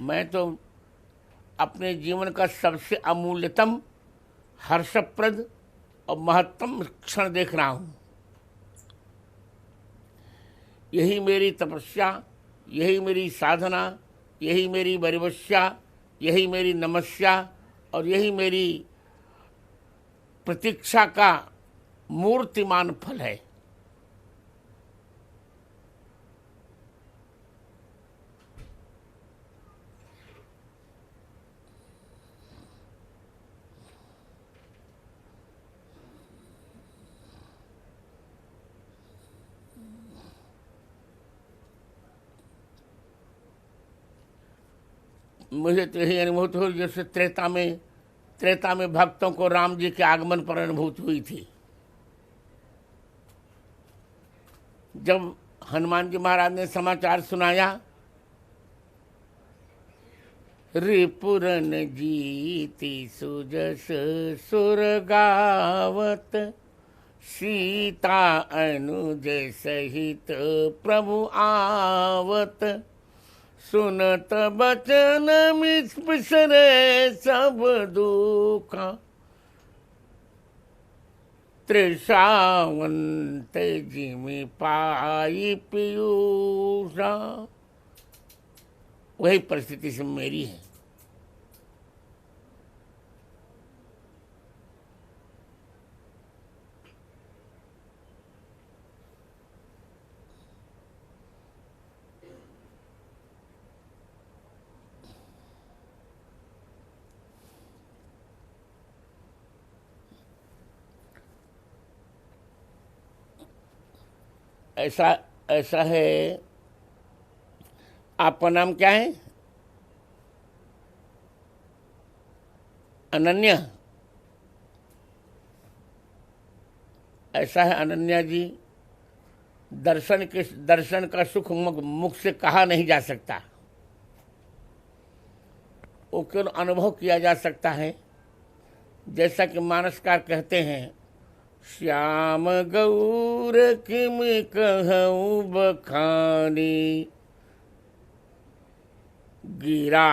मैं तो अपने जीवन का सबसे अमूल्यतम, हर्षप्रद और महत्तम क्षण देख रहा हूँ। यही मेरी तपस्या, यही मेरी साधना, यही मेरी वरिवस्या, यही मेरी नमस्या और यही मेरी प्रतीक्षा का मूर्तिमान फल है। मुझे तो यही अनुभूति हुई जैसे त्रेता में भक्तों को राम जी के आगमन पर अनुभूति हुई थी। जब हनुमान जी महाराज ने समाचार सुनाया, रिपुरन जीति सुजस सुर गावत, सीता अनुज सहित प्रभु आवत, सुनत बचन बिसरे सब दुखा, त्रिषावंत जिमि पाई पीयूषा। वही परिस्थिति से मेरी है। ऐसा ऐसा है। आपका नाम क्या है? अनन्या। ऐसा है अनन्या जी, दर्शन का सुख मुख से कहा नहीं जा सकता, वो केवल अनुभव किया जा सकता है। जैसा कि मानसकार कहते हैं, श्याम गौर किम कहूँ बखानी, गिरा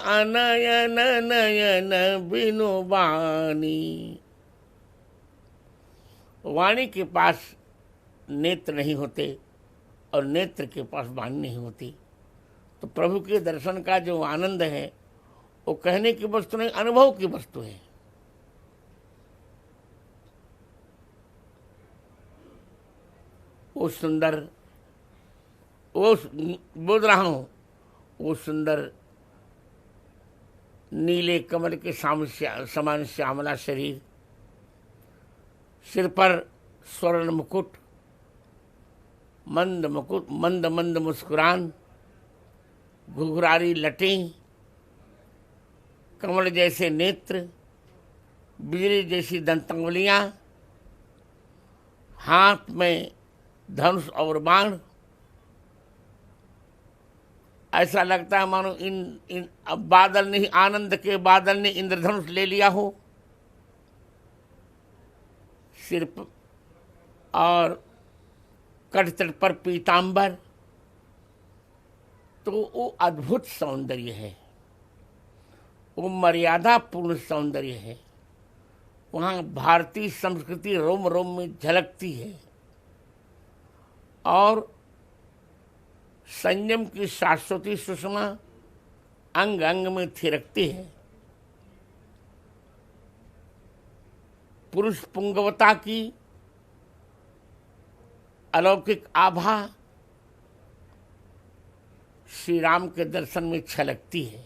अनयन नयन बिनु वाणी। वाणी के पास नेत्र नहीं होते और नेत्र के पास वाणी नहीं होती। तो प्रभु के दर्शन का जो आनंद है वो कहने की वस्तु नहीं, अनुभव की वस्तु है। वो सुंदर, वो बोल रहा हूँ, वो सुंदर नीले कमल के समान श्यामला शरीर, सिर पर स्वर्ण मुकुट, मंद मंद मुस्कुरान, घुघरारी लटें, कमल जैसे नेत्र, बिजली जैसी दंतांगुलियां, हाथ में धनुष और बाण। ऐसा लगता है मानो इन अब बादल ने, आनंद के बादल ने इंद्रधनुष ले लिया हो सिर पर, और कटतट पर पीतांबर। तो वो अद्भुत सौंदर्य है, वो मर्यादा पूर्ण सौंदर्य है। वहाँ भारतीय संस्कृति रोम रोम में झलकती है और संयम की शाश्वती सुषमा अंग अंग में थिरकती है। पुरुष पुंगवता की अलौकिक आभा श्री राम के दर्शन में छलकती है।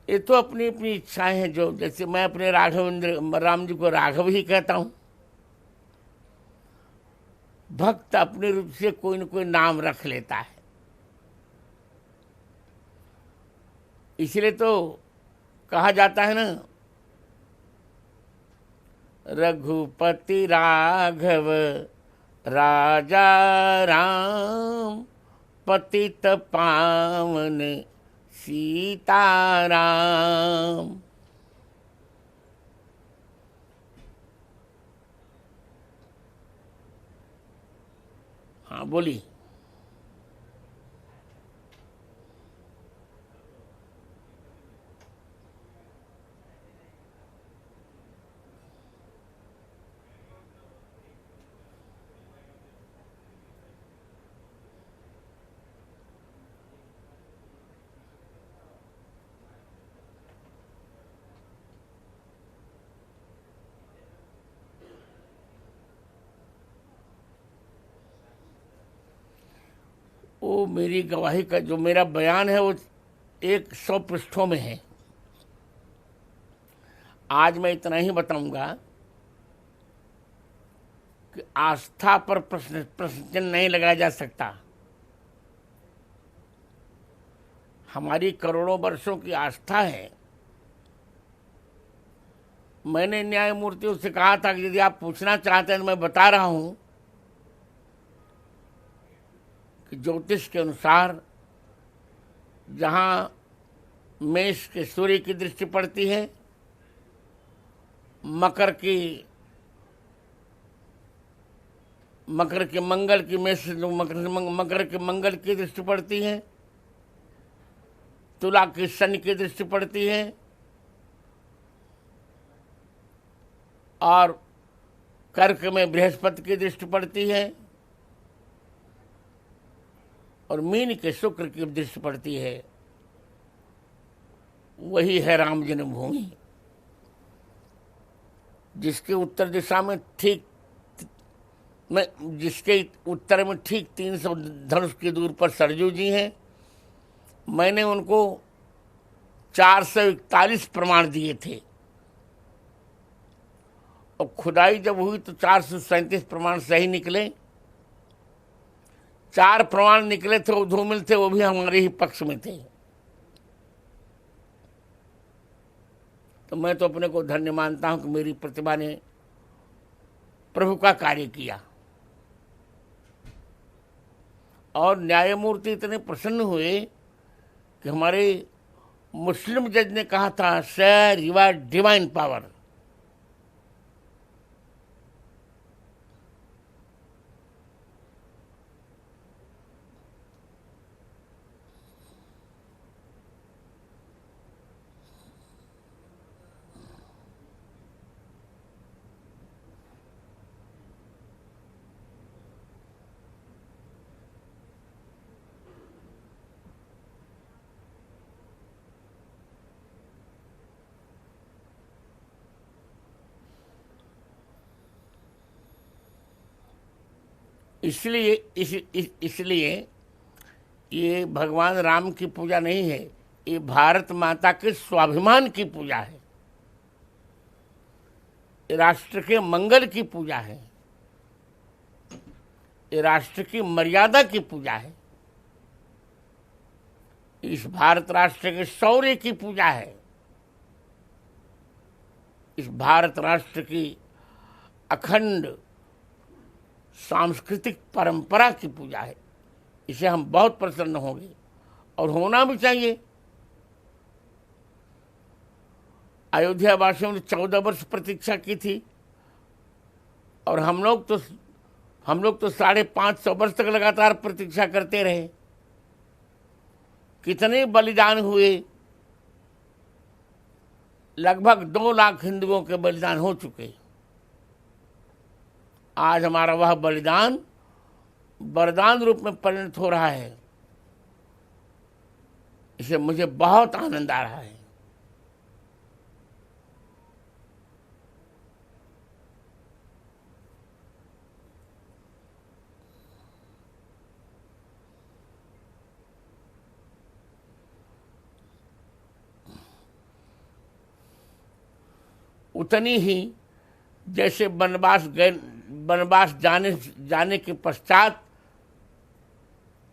ये तो अपनी अपनी इच्छाएं हैं। जो जैसे मैं अपने राघवेंद्र राम जी को राघव ही कहता हूं, भक्त अपने रूप से कोई न कोई नाम रख लेता है। इसलिए तो कहा जाता है ना, रघुपति राघव राजा राम पतित पावन सीताराम। हाँ बोली। वो मेरी गवाही का जो मेरा बयान है वो 100 पृष्ठों में है। आज मैं इतना ही बताऊंगा कि आस्था पर प्रश्न चिन्ह नहीं लगाया जा सकता। हमारी करोड़ों वर्षों की आस्था है। मैंने न्यायमूर्तियों से कहा था कि यदि आप पूछना चाहते हैं तो मैं बता रहा हूं कि ज्योतिष के अनुसार जहां मेष के सूर्य की दृष्टि पड़ती है, मकर के मंगल की मेष मकर के मंगल की दृष्टि पड़ती है, तुला की शनि की दृष्टि पड़ती है और कर्क में बृहस्पति की दृष्टि पड़ती है और मीन के शुक्र की दृष्टि पड़ती है। वही है राम जन्मभूमि, जिसके उत्तर दिशा में जिसके उत्तर में ठीक 300 धनुष की दूर पर सरजू जी हैं। मैंने उनको 441 प्रमाण दिए थे और खुदाई जब हुई तो 437 प्रमाण सही निकले। 4 प्रमाण निकले थे वो धूमिल थे, वो भी हमारे ही पक्ष में थे। तो मैं तो अपने को धन्य मानता हूं कि मेरी प्रतिभा ने प्रभु का कार्य किया। और न्यायमूर्ति इतने प्रसन्न हुए कि हमारे मुस्लिम जज ने कहा था, sir you are divine power. इसलिए ये भगवान राम की पूजा नहीं है, ये भारत माता के स्वाभिमान की पूजा है, ये राष्ट्र के मंगल की पूजा है, ये राष्ट्र की मर्यादा की पूजा है, इस भारत राष्ट्र के शौर्य की पूजा है, इस भारत राष्ट्र की अखंड सांस्कृतिक परंपरा की पूजा है। इसे हम बहुत प्रसन्न होंगे और होना भी चाहिए। अयोध्या वासियों ने 14 वर्ष प्रतीक्षा की थी और हम लोग तो 550 वर्ष तक लगातार प्रतीक्षा करते रहे। कितने बलिदान हुए? लगभग 2 लाख हिंदुओं के बलिदान हो चुके। आज हमारा वह बलिदान वरदान रूप में परिणत हो रहा है। इसे मुझे बहुत आनंद आ रहा है। उतनी ही जैसे वनवास जाने के पश्चात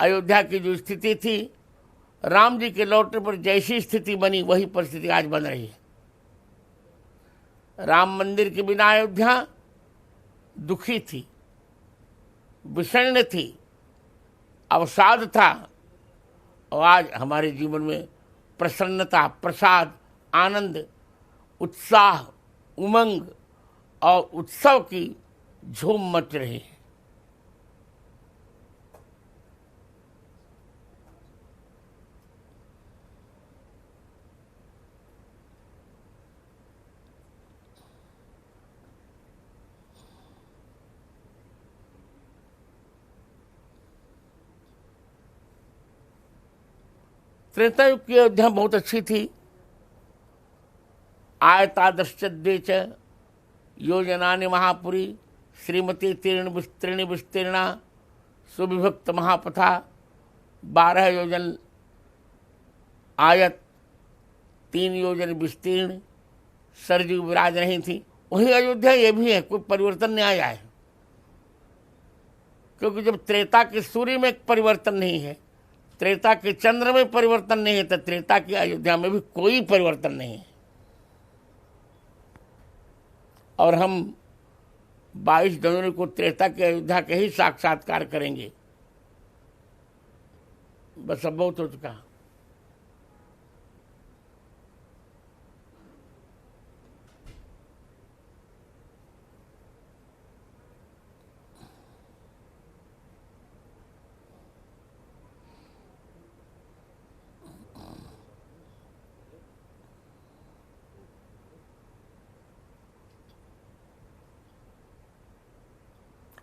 अयोध्या की जो स्थिति थी, राम जी के लौटने पर जैसी स्थिति बनी वही परिस्थिति आज बन रही है। राम मंदिर के बिना अयोध्या दुखी थी, विषण्ण थी, अवसाद था, और आज हमारे जीवन में प्रसन्नता, प्रसाद, आनंद, उत्साह, उमंग और उत्सव की झूम मच रही है। त्रेता युग की अयोध्या बहुत अच्छी थी। आयतादश्चद्वे च योजनानि महापुरी श्रीमती तीर्ण विस्तीर्ण विस्तीर्णा सुविभक्त महापथा। 12 योजन आयत, 3 योजन विस्तीर्ण, सरजू विराज नहीं थी। वही अयोध्या ये भी है, कोई परिवर्तन नहीं आया है। क्योंकि जब त्रेता के सूर्य में परिवर्तन नहीं है, त्रेता के चंद्र में परिवर्तन नहीं है, तो त्रेता की अयोध्या में भी कोई परिवर्तन नहीं है। और हम 22 जनवरी को त्रेता की अयोध्या के ही साक्षात्कार करेंगे। बस अब बहुत हो चुका।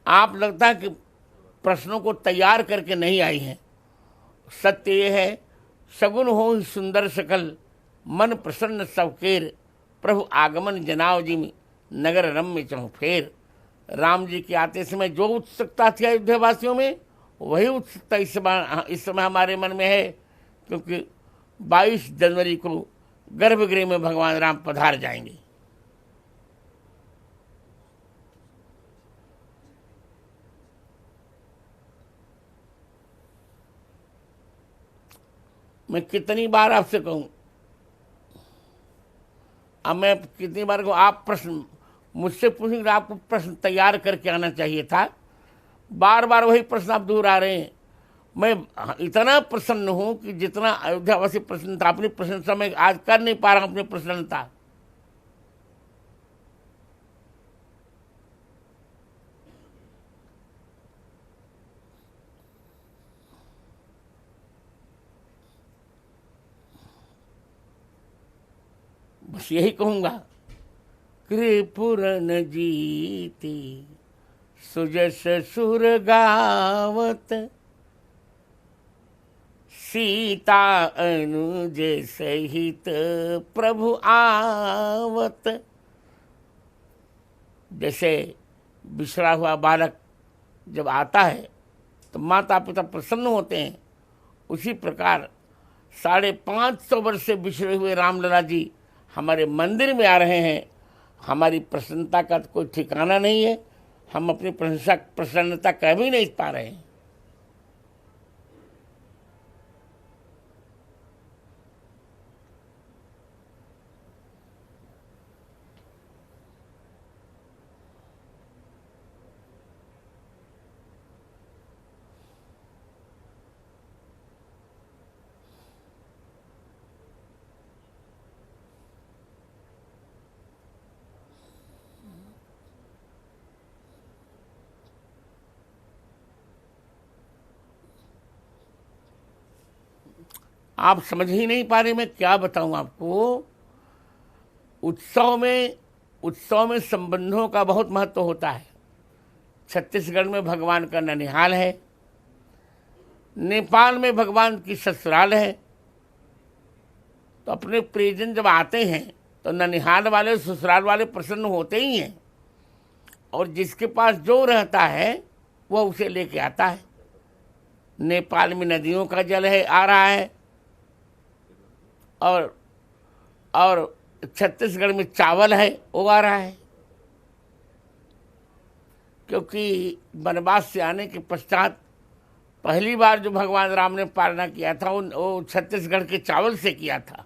आप लगता है कि प्रश्नों को तैयार करके नहीं आई हैं। सत्य ये है, सगुन हो ही सुंदर सकल, मन प्रसन्न सबकेर, प्रभु आगमन जनाव जी में नगर रम्य चहु फेर। राम जी के आते समय जो उत्सुकता थी अयोध्या वासियों में, वही उत्सुकता इस समय हमारे मन में है। क्योंकि 22 जनवरी को गर्भगृह में भगवान राम पधार जाएंगे। मैं कितनी बार आपसे कहूं, अब मैं कितनी बार कहूं, आप प्रश्न मुझसे पूछेंगे, आपको प्रश्न तैयार करके आना चाहिए था। बार बार वही प्रश्न आप दूर आ रहे हैं। मैं इतना प्रसन्न हूं कि जितना अयोध्यावासी प्रसन्न था, अपनी प्रशंसा में आज कर नहीं पा रहा हूं अपनी प्रसन्नता। बस यही कहूंगा, कृपुरन जीती सुजस सुर गावत, सीता अनुज सहित प्रभु आवत। जैसे बिछड़ा हुआ बालक जब आता है तो माता पिता प्रसन्न होते हैं, उसी प्रकार 550 वर्ष से बिछड़े हुए रामलला जी हमारे मंदिर में आ रहे हैं। हमारी प्रसन्नता का तो कोई ठिकाना नहीं है। हम अपनी प्रसन्नता कह भी नहीं पा रहे हैं। आप समझ ही नहीं पा रहे, मैं क्या बताऊं आपको। उत्सव में संबंधों का बहुत महत्व होता है। छत्तीसगढ़ में भगवान का ननिहाल है, नेपाल में भगवान की ससुराल है। तो अपने प्रियजन जब आते हैं तो ननिहाल वाले, ससुराल वाले प्रसन्न होते ही हैं। और जिसके पास जो रहता है वह उसे लेके आता है। नेपाल में नदियों का जल है, आ रहा है, और छत्तीसगढ़ में चावल है, वो आ रहा है। क्योंकि वनवास से आने के पश्चात पहली बार जो भगवान राम ने पालना किया था वो छत्तीसगढ़ के चावल से किया था।